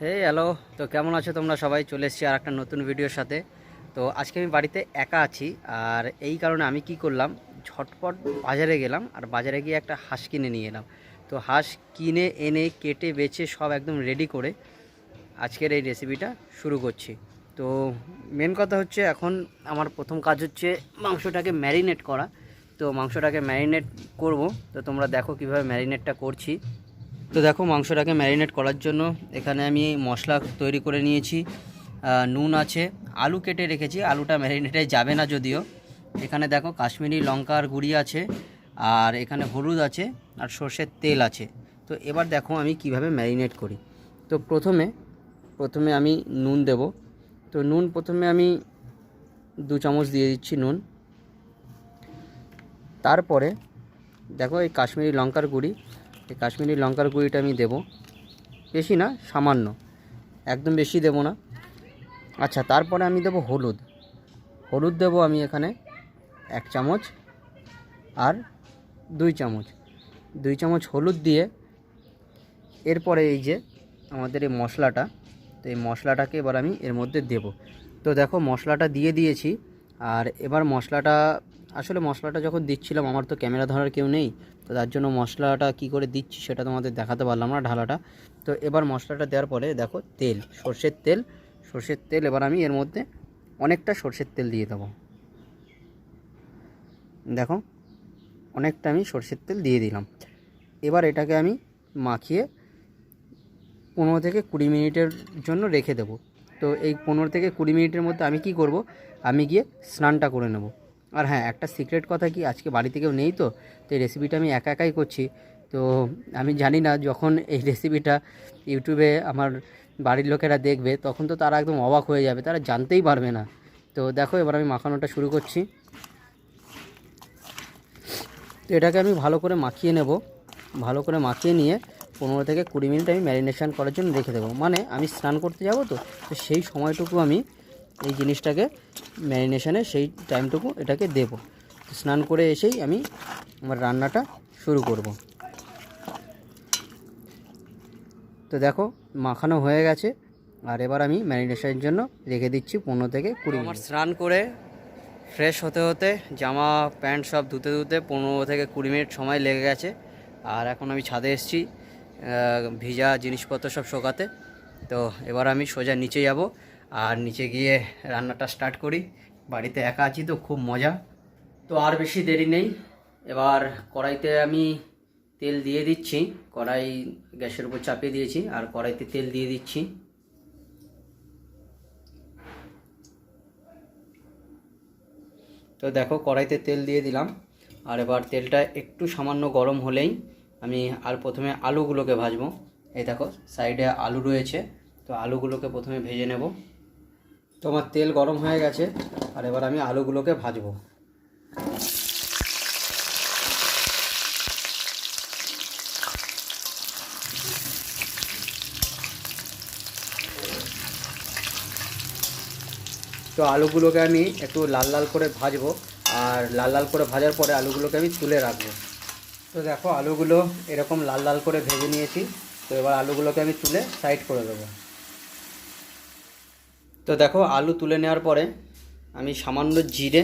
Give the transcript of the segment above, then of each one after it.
Hello. তো কেমন আছো তোমরা সবাই? চলে এসেছি আর একটা নতুন ভিডিওর সাথে। তো আজকে আমি বাড়িতে একা আছি, আর এই কারণে আমি কি করলাম, ঝটপট বাজারে গেলাম আর বাজারে গিয়ে একটা হাঁস কিনে নিয়ে এলাম। তো হাঁস কিনে এনে কেটে বেছে সব একদম রেডি করে আজকের এই রেসিপিটা শুরু করছি। তো মেন কথা হচ্ছে, এখন আমার প্রথম কাজ হচ্ছে মাংসটাকে ম্যারিনেট করা। তো মাংসটাকে ম্যারিনেট করব। তো তোমরা দেখো কিভাবে ম্যারিনেটটা করছি। তো দেখো, মাংসটাকে ম্যারিনেট করার জন্য এখানে আমি মশলা তৈরি করে নিয়েছি। নুন আছে, আলু কেটে রেখেছি, আলুটা ম্যারিনেটে যাবে না যদিও। এখানে দেখো কাশ্মীরি লঙ্কার গুঁড়ি আছে, আর এখানে হলুদ আছে, আর সর্ষের তেল আছে। তো এবার দেখো আমি কিভাবে ম্যারিনেট করি। তো প্রথমে আমি নুন দেব। তো নুন প্রথমে আমি 2 চামচ দিয়ে দিচ্ছি নুন। তারপরে দেখো এই কাশ্মীরি লঙ্কার গুঁড়ি, এই কাশ্মীরি লঙ্কার গুঁড়িটা আমি দেব। বেশি না, সামান্য, একদম বেশি দেব না। আচ্ছা, তারপরে আমি দেব হলুদ। হলুদ দেব আমি এখানে 1 চামচ, আর 2 চামচ, 2 চামচ হলুদ দিয়ে এরপরে এই যে আমাদের এই মশলাটা, তো এই মশলাটাকে এবার আমি এর মধ্যে দেব। তো দেখো মশলাটা দিয়ে দিয়েছি। আর এবার মশলাটা যখন দিচ্ছিলাম, আমার তো ক্যামেরা ধরার কেউ নেই, তো তার জন্য মশলাটা কি করে দিচ্ছি সেটা তোমাদের দেখাতে পারলাম না, ঢালাটা। তো এবার মশলাটা দেওয়ার পরে দেখো তেল, সর্ষের তেল এবার আমি এর মধ্যে অনেকটা সর্ষের তেল দিয়ে দেবো। দেখো অনেকটা আমি সর্ষের তেল দিয়ে দিলাম। এবার এটাকে আমি মাখিয়ে 15 থেকে 20 মিনিটের জন্য রেখে দেবো। তো এই 15 থেকে 20 মিনিটের মধ্যে আমি কি করব, আমি গিয়ে স্নানটা করে নেব। আর হ্যাঁ, একটা সিক্রেট কথা কি, আজকে বাড়িতে কেউ নেই, তো এই রেসিপিটা আমি একা একাই করছি। তো আমি জানি না যখন এই রেসিপিটা ইউটিউবে আমার বাড়ির লোকেরা দেখবে, তখন তো তারা একদম অবাক হয়ে যাবে, তারা জানতেই পারবে না। তো দেখো এবার আমি মাখানোটা শুরু করছি। তো এটাকে আমি ভালো করে মাখিয়ে নেব। ভালো করে মাখিয়ে নিয়ে 15 থেকে 20 মিনিট আমি ম্যারিনেশন করার জন্য রেখে দেবো। মানে আমি স্নান করতে যাব, তো সেই সময়টুকু আমি এই জিনিসটাকে ম্যারিনেশনে সেই টাইমটুকু এটাকে দেব। স্নান করে এসেই আমি আমার রান্নাটা শুরু করব। তো দেখো মাখানো হয়ে গেছে, আর এবার আমি ম্যারিনেশনের জন্য রেখে দিচ্ছি 15 থেকে 20 মিনিট। আমার স্নান করে ফ্রেশ হতে হতে, জামা প্যান্ট সব ধুতে ধুতে 15 থেকে 20 মিনিট সময় লেগে গেছে। আর এখন আমি ছাদে এসেছি ভিজা জিনিসপত্র সব শোকাতে। তো এবার আমি সোজা নিচে যাব, আর নিচে গিয়ে রান্নাটা স্টার্ট করি। বাড়িতে একা আছি তো খুব মজা। তো আর বেশি দেরি নেই, এবার কড়াইতে আমি তেল দিয়ে দিচ্ছি। কড়াই গ্যাসের উপর চাপিয়ে দিয়েছি, আর কড়াইতে তেল দিয়ে দিচ্ছি। তো দেখো কড়াইতে তেল দিয়ে দিলাম, আর এবার তেলটা একটু সামান্য গরম হলেই আমি প্রথমে আলুগুলোকে ভাজবো। এই দেখো সাইডে আলু রয়েছে, তো আলুগুলোকে প্রথমে ভেজে নেব। তো আমার তেল গরম হয়ে গেছে, আর এবার আমি আলুগুলোকে ভাজবো। তো আলুগুলোকে আমি একটু লাল লাল করে ভাজবো, আর লাল লাল করে ভাজার পরে আলুগুলোকে আমি তুলে রাখবো। তো দেখো আলুগুলো এরকম লাল লাল করে ভেজে নিয়েছি। তো এবার আলুগুলোকে আমি তুলে সাইড করে দেবো। তো দেখো আলু তুলে নেওয়ার পরে আমি সামান্য জিরে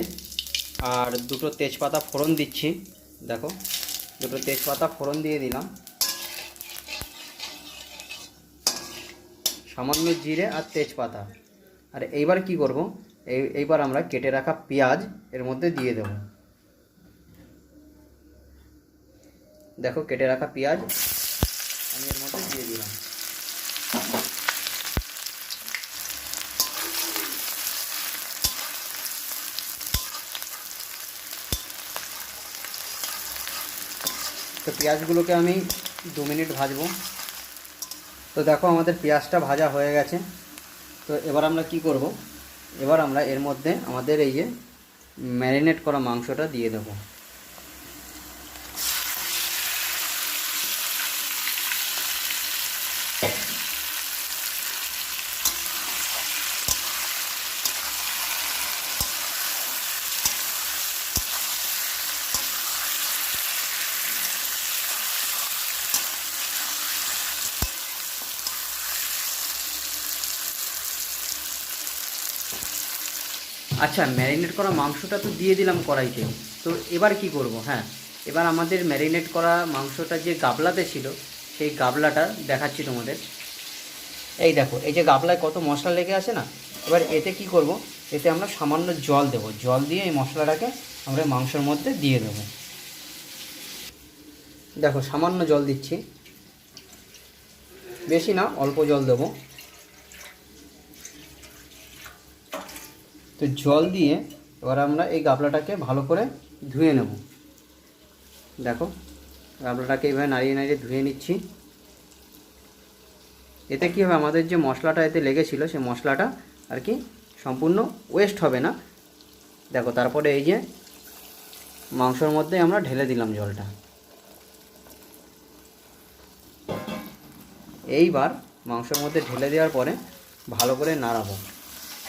আর 2টো তেজপাতা ফোড়ন দিচ্ছি। দেখো 2টো তেজপাতা ফোড়ন দিয়ে দিলাম, সামান্য জিরে আর তেজপাতা। আর এইবার কি করব, এইবার আমরা কেটে রাখা পেঁয়াজ এর মধ্যে দিয়ে দেব। দেখো কেটে রাখা পেঁয়াজ আমি এর মধ্যে দিয়ে দিলাম। তো পেঁয়াজগুলোকে আমি 2 মিনিট ভাজবো। তো দেখো আমাদের পেঁয়াজটা ভাজা হয়ে গেছে। তো এবার আমরা কি করব, এবার আমরা এর মধ্যে আমাদের এই যে ম্যারিনেট করা মাংসটা দিয়ে দেবো। আচ্ছা, ম্যারিনেট করা মাংসটা তো দিয়ে দিলাম কড়াইতে, তো এবার কি করব? হ্যাঁ, এবার আমাদের ম্যারিনেট করা মাংসটা যে গাবলাতে ছিল সেই গাবলাটা দেখাচ্ছি তোমাদের। এই দেখো, এই যে গাবলায় কত মশলা লেগে আছে না। এবার এতে কি করব, এতে আমরা সামান্য জল দেব, জল দিয়ে এই মশলাটাকে আমরা মাংসের মধ্যে দিয়ে দেব। দেখো সামান্য জল দিচ্ছি, বেশি না, অল্প জল দেব। তো জল দিয়ে এবার আমরা এই গাবলাটাকে ভালো করে ধুয়ে নেব। দেখো গাবলাটাকে এইভাবে নাড়িয়ে নাড়িয়ে ধুয়ে নিচ্ছি। এতে কী হবে, আমাদের যে মশলাটা এতে লেগেছিল সেই মশলাটা আর কি সম্পূর্ণ ওয়েস্ট হবে না। দেখো তারপরে এই যে মাংসের মধ্যে আমরা ঢেলে দিলাম জলটা। এইবার মাংসের মধ্যে ঢেলে দেওয়ার পরে ভালো করে নাড়াবো,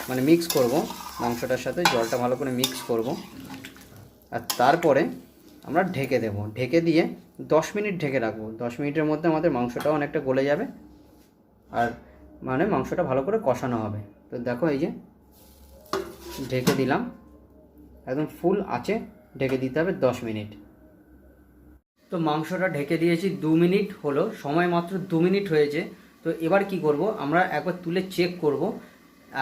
মানে মিক্স করব, মাংসটার সাথে জলটা ভালো করে মিক্স করব। আর তারপরে আমরা ঢেকে দেব, ঢেকে দিয়ে 10 মিনিট ঢেকে রাখবো। 10 মিনিটের মধ্যে আমাদের মাংসটাও অনেকটা গলে যাবে, আর মানে মাংসটা ভালো করে কষানো হবে। তো দেখো এই যে ঢেকে দিলাম, একদম ফুল আঁচে ঢেকে দিতে হবে 10 মিনিট। তো মাংসটা ঢেকে দিয়েছি 2 মিনিট হলো, সময় মাত্র 2 মিনিট হয়েছে। তো এবার কি করব, আমরা একবার তুলে চেক করব,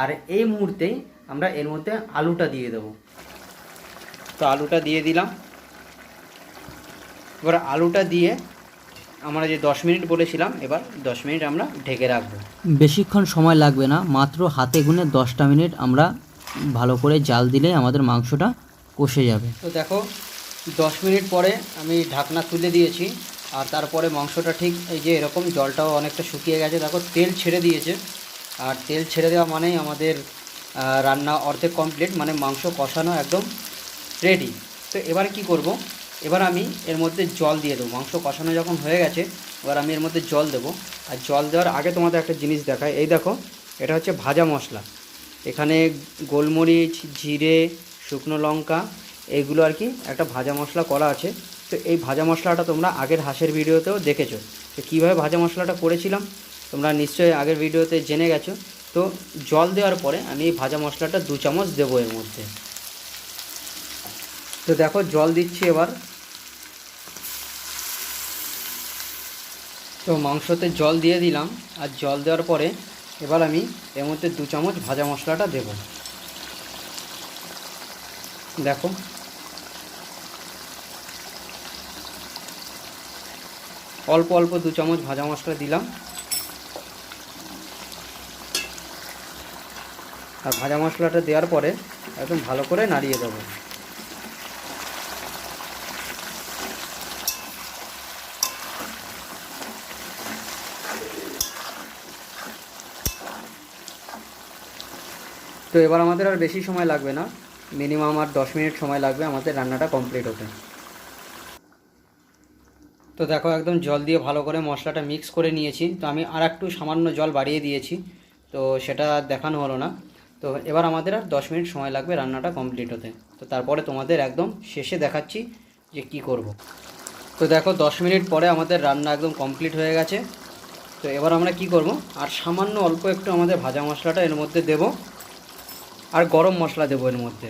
আর এই মুহূর্তেই আমরা এর মধ্যে আলুটা দিয়ে দেব। তো আলুটা দিয়ে দিলাম। এবার আলুটা দিয়ে আমরা যে 10 মিনিট বলেছিলাম, এবার 10 মিনিট আমরা ঢেকে রাখবো। বেশিক্ষণ সময় লাগবে না, মাত্র হাতে গুনে 10টা মিনিট আমরা ভালো করে জাল দিলে আমাদের মাংসটা কষে যাবে। তো দেখো 10 মিনিট পরে আমি ঢাকনা তুলে দিয়েছি, আর তারপরে মাংসটা ঠিক এই যে এরকম, জলটাও অনেকটা শুকিয়ে গেছে। দেখো তেল ছেড়ে দিয়েছে, আর তেল ছেড়ে দেওয়া মানেই আমাদের রান্না অর্ধেক কমপ্লিট, মানে মাংস কষানো একদম রেডি। তো এবার কি করব, এবার আমি এর মধ্যে জল দিয়ে দেবো। মাংস কষানো যখন হয়ে গেছে, এবার আমি এর মধ্যে জল দেবো। আর জল দেওয়ার আগে তোমাদের একটা জিনিস দেখায়, এই দেখো এটা হচ্ছে ভাজা মশলা। এখানে গোলমরিচ, জিরে, শুকনো লঙ্কা, এইগুলো আর কি একটা ভাজা মশলা করা আছে। তো এই ভাজা মশলাটা তোমরা আগের হাঁসের ভিডিওতেও দেখেছো, তো কীভাবে ভাজা মশলাটা করেছিলাম তোমরা নিশ্চয়ই আগের ভিডিওতে জেনে গেছো। তো জল দেওয়ার পরে আমি এই ভাজা মশলাটা 2 চামচ দেবো এর মধ্যে। তো দেখো জল দিচ্ছি এবার। তো মাংসতে জল দিয়ে দিলাম, আর জল দেওয়ার পরে এবার আমি এর মধ্যে 2 চামচ ভাজা মশলাটা দেব। দেখো অল্প অল্প 2 চামচ ভাজা মশলা দিলাম, আর ভাজা মশলাটা দেওয়ার পরে একদম ভালো করে নাড়িয়ে দেবো। তো এবার আমাদের আর বেশি সময় লাগবে না, মিনিমাম আর 10 মিনিট সময় লাগবে আমাদের রান্নাটা কমপ্লিট হতে। তো দেখো একদম জল দিয়ে ভালো করে মশলাটা মিক্স করে নিয়েছি। তো আমি আর একটু সামান্য জল বাড়িয়ে দিয়েছি, তো সেটা দেখানো হলো না। তো এবার আমাদের আর 10 মিনিট সময় লাগবে রান্নাটা কমপ্লিট হতে। তো তারপরে তোমাদের একদম শেষে দেখাচ্ছি যে কি করব। তো দেখো 10 মিনিট পরে আমাদের রান্না একদম কমপ্লিট হয়ে গেছে। তো এবার আমরা কি করব, আর সামান্য অল্প একটু আমাদের ভাজা মশলাটা এর মধ্যে দেব, আর গরম মশলা দেবো এর মধ্যে।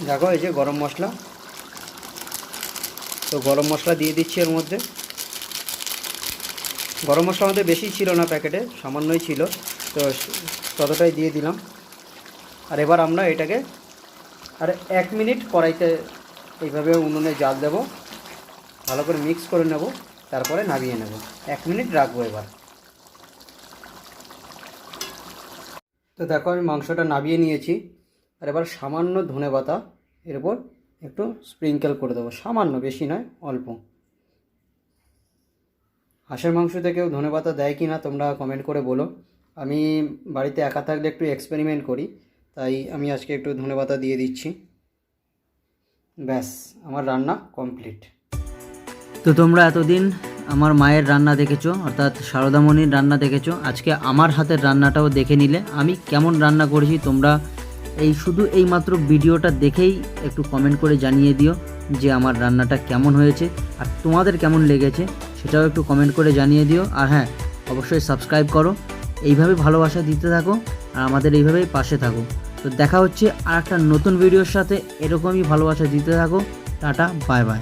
দেখো এই যে গরম মশলা, তো গরম মশলা দিয়ে দিচ্ছি এর মধ্যে। গরম মশলা আমাদের বেশি ছিল না প্যাকেটে, সামান্যই ছিল, তো ততটাই দিয়ে দিলাম। আর এবার আমরা এটাকে আর 1 মিনিট কড়াইতে এইভাবে উনুনে জাল দেব, ভালো করে মিক্স করে নেব, তারপরে নামিয়ে নেব। 1 মিনিট রাখবো এবার। তো দেখো আমি মাংসটা নামিয়ে নিয়েছি, আর এবার সামান্য ধনেপাতা এর উপর একটু স্প্রিঙ্কেল করে দেবো, সামান্য, বেশি নয়, অল্প। হাঁসের মাংসতে কেউ ধনেপাতা দেয় কি না তোমরা কমেন্ট করে বলো। আমি বাড়িতে একা থাকলে একটু এক্সপেরিমেন্ট করি, তাই আমি আজকে একটু ধনেপাতা দিয়ে দিচ্ছি। ব্যাস, আমার রান্না কমপ্লিট। তো তোমরা এতদিন আমার মায়ের রান্না দেখেছো, অর্থাৎ সারদামণির রান্না দেখেছো, আজকে আমার হাতের রান্নাটাও দেখে নিলে। আমি কেমন রান্না করেছি তোমরা শুধু এই মাত্র ভিডিওটা দেখেই একটু কমেন্ট করে জানিয়ে দিও যে আমার রান্নাটা কেমন হয়েছে, আর তোমাদের কেমন লেগেছে সেটাও একটু কমেন্ট করে জানিয়ে দিও। আর হ্যাঁ, অবশ্যই সাবস্ক্রাইব করো, এইভাবে ভালোবাসা দিতে থাকো, আর আমাদের এইভাবেই পাশে থাকো। তো দেখা হচ্ছে আর একটা নতুন ভিডিওর সাথে। এরকমই ভালোবাসা দিতে থাকো। Tata, bye bye.